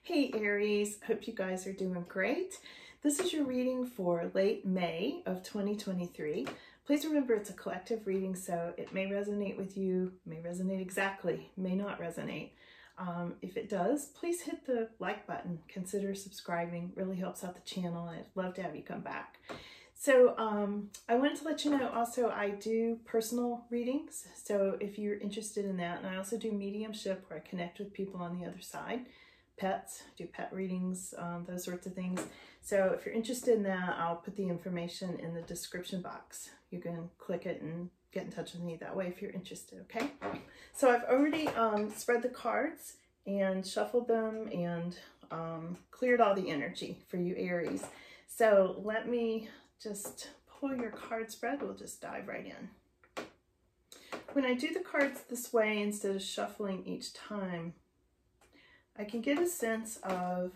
Hey Aries, hope you guys are doing great. This is your reading for late May of 2023. Please remember it's a collective reading, so it may resonate with you, may resonate exactly, may not resonate. If it does, please hit the like button. Consider subscribing, really helps out the channel. I'd love to have you come back. So I wanted to let you know also I do personal readings. So if you're interested in that, and I also do mediumship where I connect with people on the other side. Pets, do pet readings, those sorts of things. So if you're interested in that, I'll put the information in the description box. You can click it and get in touch with me that way if you're interested, okay? So I've already spread the cards and shuffled them and cleared all the energy for you Aries. So let me just pull your card spread. We'll just dive right in. When I do the cards this way, instead of shuffling each time, I can get a sense of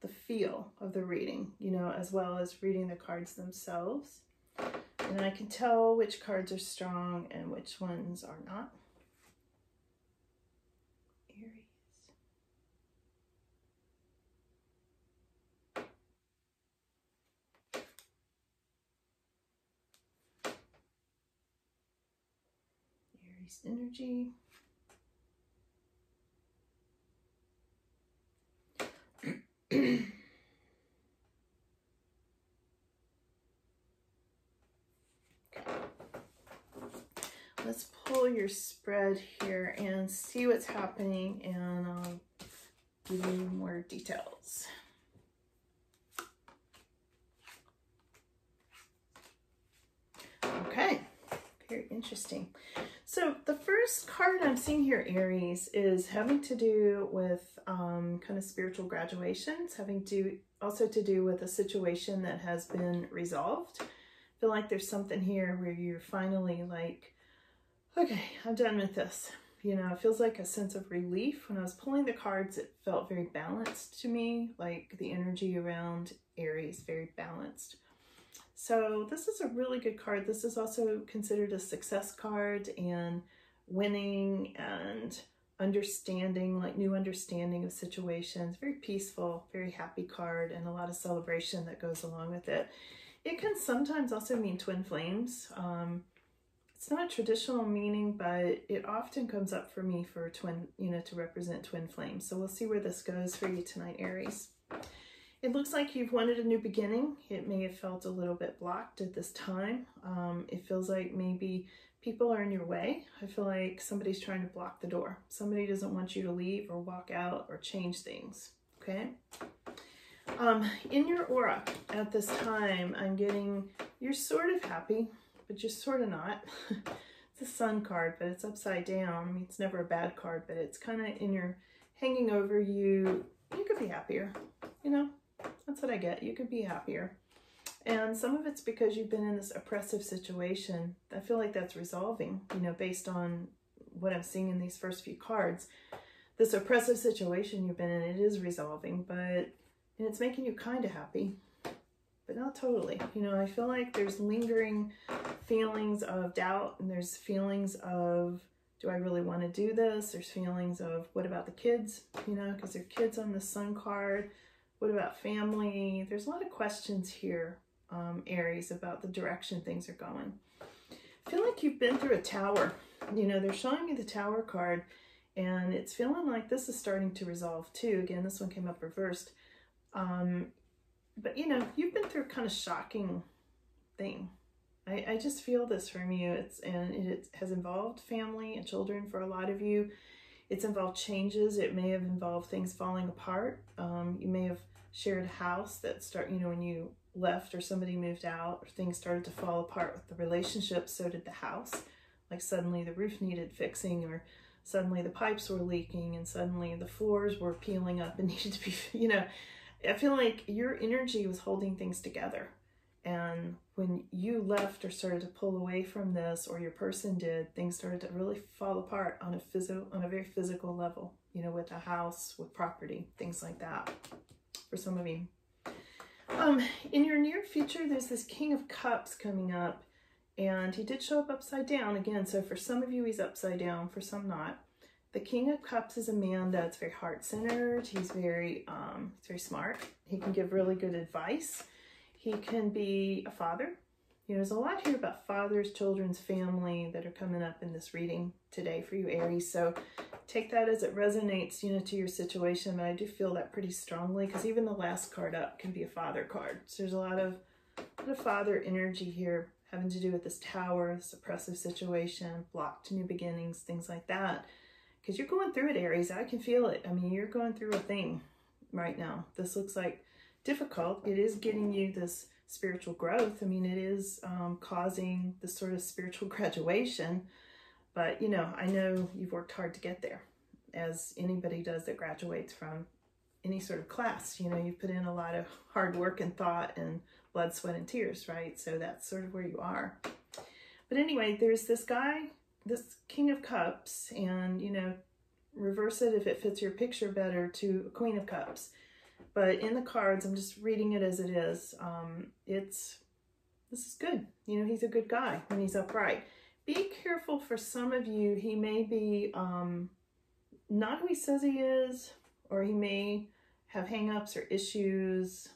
the feel of the reading, you know, as well as reading the cards themselves. And I can tell which cards are strong and which ones are not. Aries. Aries energy. Let's pull your spread here and see what's happening, and I'll give you more details. Okay, very interesting. So the first card I'm seeing here, Aries, is having to do with kind of spiritual graduations, also to do with a situation that has been resolved. I feel like there's something here where you're finally like, okay, I'm done with this. You know, it feels like a sense of relief. When I was pulling the cards, it felt very balanced to me, like the energy around Aries, very balanced. So this is a really good card. This is also considered a success card and winning and understanding, like new understanding of situations. Very peaceful, very happy card, and a lot of celebration that goes along with it. It can sometimes also mean twin flames. It's not a traditional meaning, but it often comes up for me for twin, you know, to represent twin flames. So we'll see where this goes for you tonight, Aries. It looks like you've wanted a new beginning. It may have felt a little bit blocked at this time. It feels like maybe people are in your way. I feel like somebody's trying to block the door. Somebody doesn't want you to leave or walk out or change things, okay? In your aura at this time, I'm getting, you're sort of happy, but you're sort of not. It's a sun card, but it's upside down. I mean, it's never a bad card, but it's kind of in your, hanging over you. You could be happier, you know? That's what I get. You could be happier. And some of it's because you've been in this oppressive situation. I feel like that's resolving, you know, based on what I'm seeing in these first few cards. This oppressive situation you've been in, it is resolving, and it's making you kind of happy, but not totally. You know, I feel like there's lingering feelings of doubt, and there's feelings of, do I really want to do this? There's feelings of, what about the kids? You know, because there are kids on the sun card. What about family? There's a lot of questions here, Aries, about the direction things are going. I feel like you've been through a tower. You know, they're showing me the tower card, and it's feeling like this is starting to resolve too. Again, this one came up reversed. But, you know, you've been through a kind of shocking thing. I just feel this from you. It has involved family and children for a lot of you. It's involved changes. It may have involved things falling apart. You may have shared a house that you know, when you left or somebody moved out or things started to fall apart with the relationship, so did the house. Like suddenly the roof needed fixing, or suddenly the pipes were leaking, and suddenly the floors were peeling up and needed to be, you know, I feel like your energy was holding things together. And when you left or started to pull away from this, or your person did, things started to really fall apart on a very physical level, you know, with a house, with property, things like that, for some of you. In your near future, there's this King of Cups coming up, and he did show up upside down again. So for some of you, he's upside down, for some not. The King of Cups is a man that's very heart-centered. He's very smart. He can give really good advice. He can be a father. You know, there's a lot here about fathers, children's, family that are coming up in this reading today for you, Aries. So take that as it resonates, you know, to your situation. But I do feel that pretty strongly because even the last card up can be a father card. So there's a lot of father energy here having to do with this Tower, this oppressive situation, blocked new beginnings, things like that. Because you're going through it, Aries. I can feel it. I mean, you're going through a thing right now. This looks like difficult. It is getting you this spiritual growth. I mean, it is causing this sort of spiritual graduation. But, you know, I know you've worked hard to get there, as anybody does that graduates from any sort of class. You know, you've put in a lot of hard work and thought and blood, sweat, and tears, right? So that's sort of where you are. But anyway, there's this guy, this King of Cups, and, you know, reverse it if it fits your picture better to a Queen of Cups. But in the cards, I'm just reading it as it is. This is good. You know, he's a good guy when he's upright. Be careful for some of you. He may be not who he says he is, or he may have hang-ups or issues.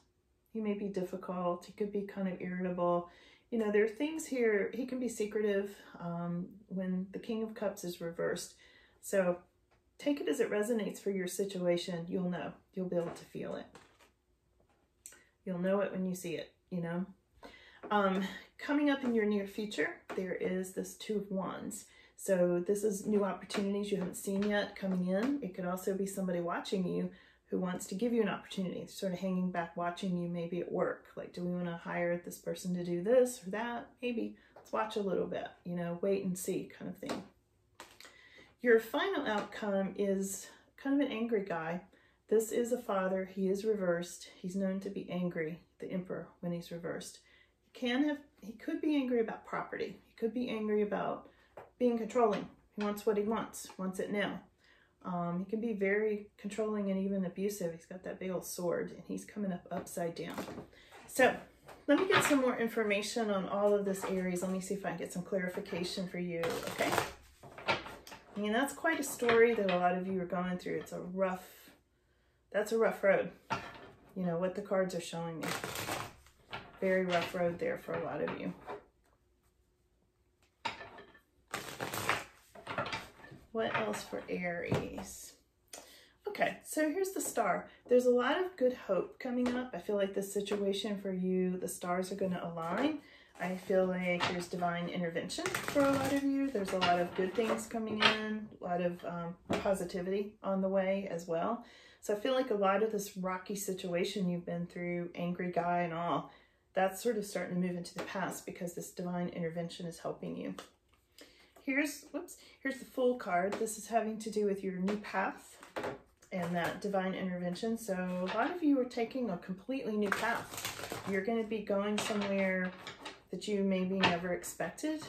He may be difficult. He could be kind of irritable. You know, there are things here. He can be secretive when the King of Cups is reversed. So take it as it resonates for your situation. You'll know. You'll be able to feel it. You'll know it when you see it, you know. Coming up in your near future, there is this Two of Wands. So this is new opportunities you haven't seen yet coming in. It could also be somebody watching you who wants to give you an opportunity, sort of hanging back, watching you maybe at work. Like, do we want to hire this person to do this or that? Maybe. Let's watch a little bit, you know, wait and see kind of thing. Your final outcome is kind of an angry guy. This is a father. He is reversed. He's known to be angry, the Emperor, when he's reversed. He could be angry about property. He could be angry about being controlling. He wants what he wants it now. He can be very controlling and even abusive. He's got that big old sword and he's coming up upside down. So let me get some more information on all of this, Aries. Let me see if I can get some clarification for you, okay? I mean, that's quite a story that a lot of you are going through. That's a rough road. You know, what the cards are showing me. Very rough road there for a lot of you. What else for Aries? Okay, so here's the Star. There's a lot of good hope coming up. I feel like this situation for you, the stars are going to align. I feel like there's divine intervention for a lot of you. There's a lot of good things coming in, a lot of positivity on the way as well. So I feel like a lot of this rocky situation you've been through, angry guy and all, that's sort of starting to move into the past because this divine intervention is helping you. Here's the Fool card. This is having to do with your new path and that divine intervention. So a lot of you are taking a completely new path. You're going to be going somewhere that you maybe never expected.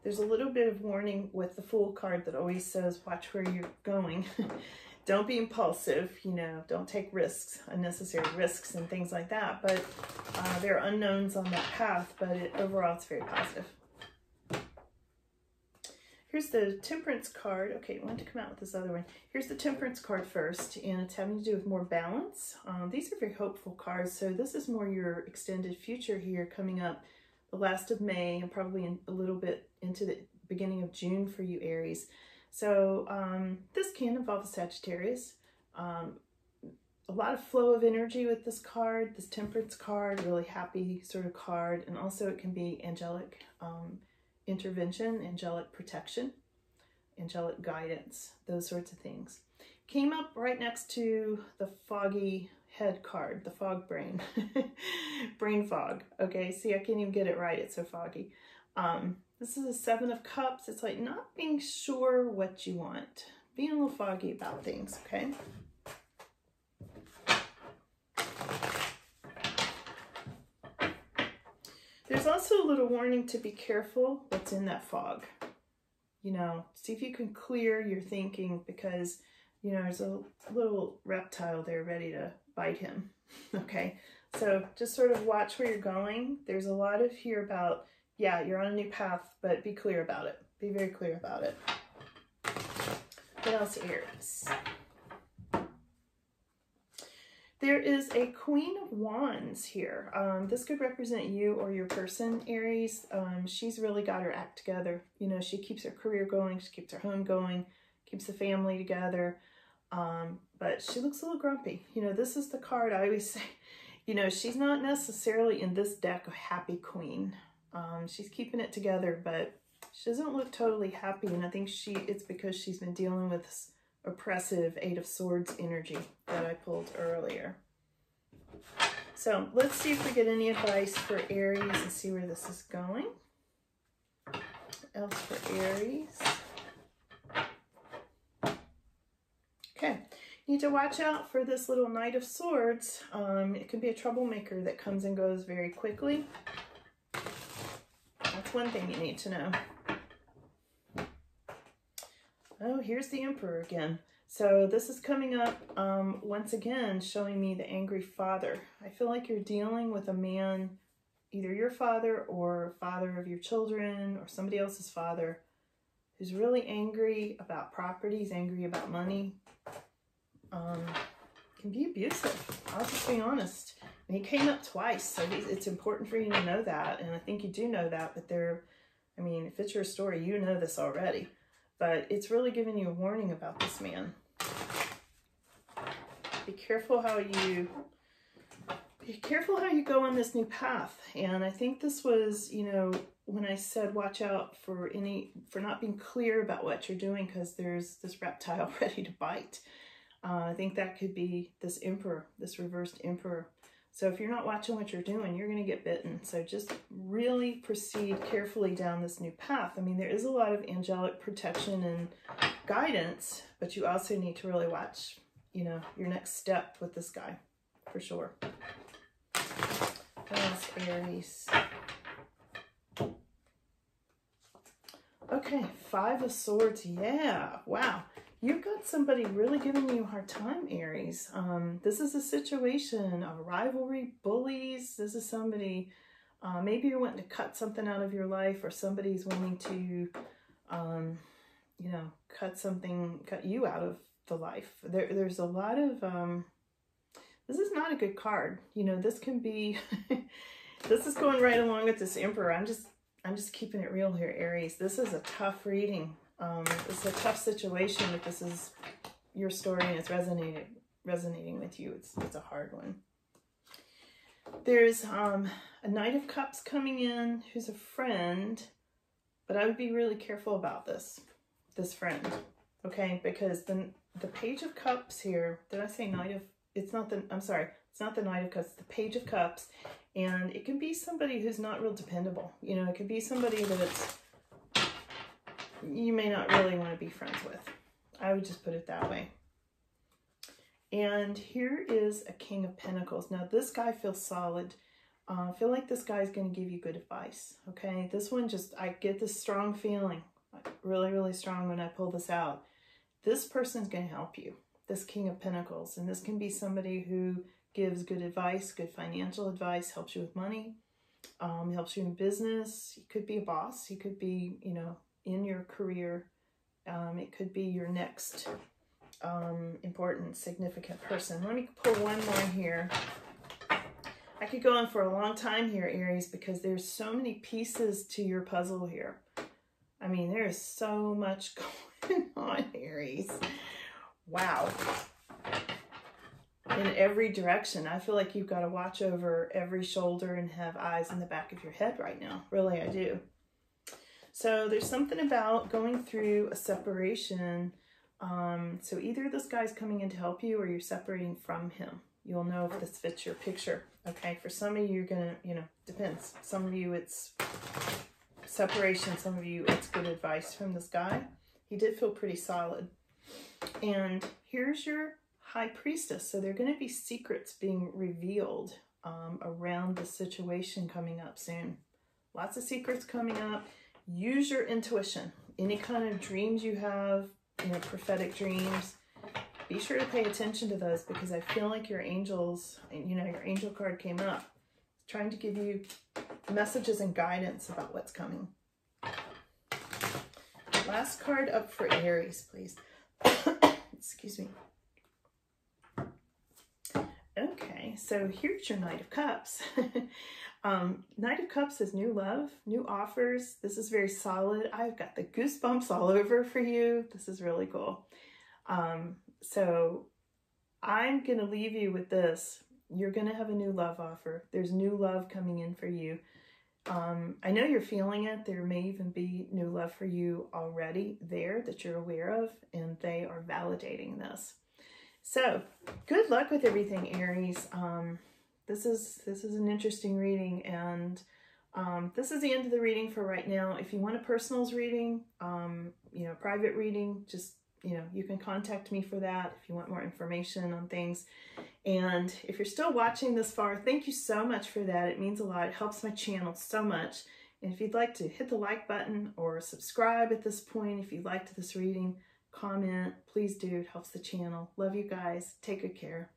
There's a little bit of warning with the Fool card that always says, watch where you're going. Don't be impulsive, you know, don't take risks, unnecessary risks and things like that. But there are unknowns on that path, but overall it's very positive. Here's the Temperance card. Okay, I wanted to come out with this other one. Here's the Temperance card first, and it's having to do with more balance. These are very hopeful cards, so this is more your extended future here coming up the last of May and probably a little bit into the beginning of June for you, Aries. So this can involve a Sagittarius. A lot of flow of energy with this card, this Temperance card, really happy sort of card, and also it can be angelic intervention, angelic protection, angelic guidance, those sorts of things. Came up right next to the foggy head card, the fog brain, brain fog. Okay, see, I can't even get it right. It's so foggy. This is a Seven of Cups. It's like not being sure what you want, being a little foggy about things, okay? There's also a little warning to be careful what's in that fog. You know, see if you can clear your thinking because, you know, there's a little reptile there ready to bite him, okay? So just sort of watch where you're going. There's a lot of here about, yeah, you're on a new path, but be clear about it. Be very clear about it. What else, Aries? There is a Queen of Wands here. This could represent you or your person, Aries. She's really got her act together. You know, she keeps her career going, she keeps her home going, keeps the family together. But she looks a little grumpy. You know, this is the card I always say, you know, she's not necessarily in this deck a happy queen. She's keeping it together, but she doesn't look totally happy. And I think it's because she's been dealing with this oppressive Eight of Swords energy that I pulled earlier. So let's see if we get any advice for Aries and see where this is going. What else for Aries? Okay, you need to watch out for this little Knight of Swords. It can be a troublemaker that comes and goes very quickly. That's one thing you need to know. Oh, here's the Emperor again. So this is coming up once again, showing me the angry father. I feel like you're dealing with a man, either your father or father of your children or somebody else's father, who's really angry about properties, angry about money. Can be abusive. I'll just be honest. And he came up twice, so it's important for you to know that. And I think you do know that, but I mean, if it's your story, you know this already. But it's really giving you a warning about this man. Be careful how you go on this new path. And I think this was, you know, when I said watch out for not being clear about what you're doing, because there's this reptile ready to bite. I think that could be this Emperor, this reversed Emperor. So if you're not watching what you're doing, you're going to get bitten. So just really proceed carefully down this new path. I mean, there is a lot of angelic protection and guidance, but you also need to really watch, you know, your next step with this guy, for sure. What else, Aries? Okay, Five of Swords. Yeah, wow. You've got somebody really giving you a hard time, Aries. This is a situation of rivalry, bullies. This is somebody, maybe you're wanting to cut something out of your life, or somebody's wanting to, you know, cut you out of the life. There's a lot of, this is not a good card. You know, this can be, this is going right along with this Emperor. I'm just keeping it real here, Aries. This is a tough reading. It's a tough situation if this is your story and it's resonating with you. It's a hard one. There's a Knight of Cups coming in who's a friend, but I would be really careful about this friend, okay? Because the Page of Cups here, did I say Knight of, I'm sorry, it's not the Knight of Cups, it's the Page of Cups, and it can be somebody who's not real dependable. You know, it could be somebody that you may not really want to be friends with. I would just put it that way. And here is a King of Pentacles. Now, this guy feels solid. I feel like this guy's going to give you good advice, okay? This one I get this strong feeling, really, really strong when I pull this out. This person's going to help you, this King of Pentacles. And this can be somebody who gives good advice, good financial advice, helps you with money, helps you in business. He could be a boss. He could be, you know, in your career. It could be your next important, significant person. Let me pull one more here. I could go on for a long time here, Aries, because there's so many pieces to your puzzle here. I mean, there is so much going on, Aries. Wow. In every direction. I feel like you've got to watch over every shoulder and have eyes in the back of your head right now. Really, I do. So there's something about going through a separation. So either this guy's coming in to help you or you're separating from him. You'll know if this fits your picture. Okay, for some of you, you're gonna, you know, depends. Some of you it's separation, some of you it's good advice from this guy. He did feel pretty solid. And here's your High Priestess. So there are going to be secrets being revealed around the situation coming up soon. Lots of secrets coming up. Use your intuition. Any kind of dreams you have, you know, prophetic dreams, be sure to pay attention to those, because I feel like your angels, you know, your angel card came up, trying to give you messages and guidance about what's coming. Last card up for Aries, please. Excuse me. Okay, so here's your Knight of Cups. Knight of Cups is new love, new offers. This is very solid. I've got the goosebumps all over for you. This is really cool. So I'm going to leave you with this. You're going to have a new love offer. There's new love coming in for you. I know you're feeling it. There may even be new love for you already there that you're aware of, and they are validating this. So good luck with everything, Aries. This is an interesting reading, and this is the end of the reading for right now. If you want a personals reading, you know, private reading, just, you know, you can contact me for that if you want more information on things. And if you're still watching this far, thank you so much for that. It means a lot. It helps my channel so much. And if you'd like to hit the like button or subscribe at this point, if you liked this reading, comment, please do. It helps the channel. Love you guys. Take good care.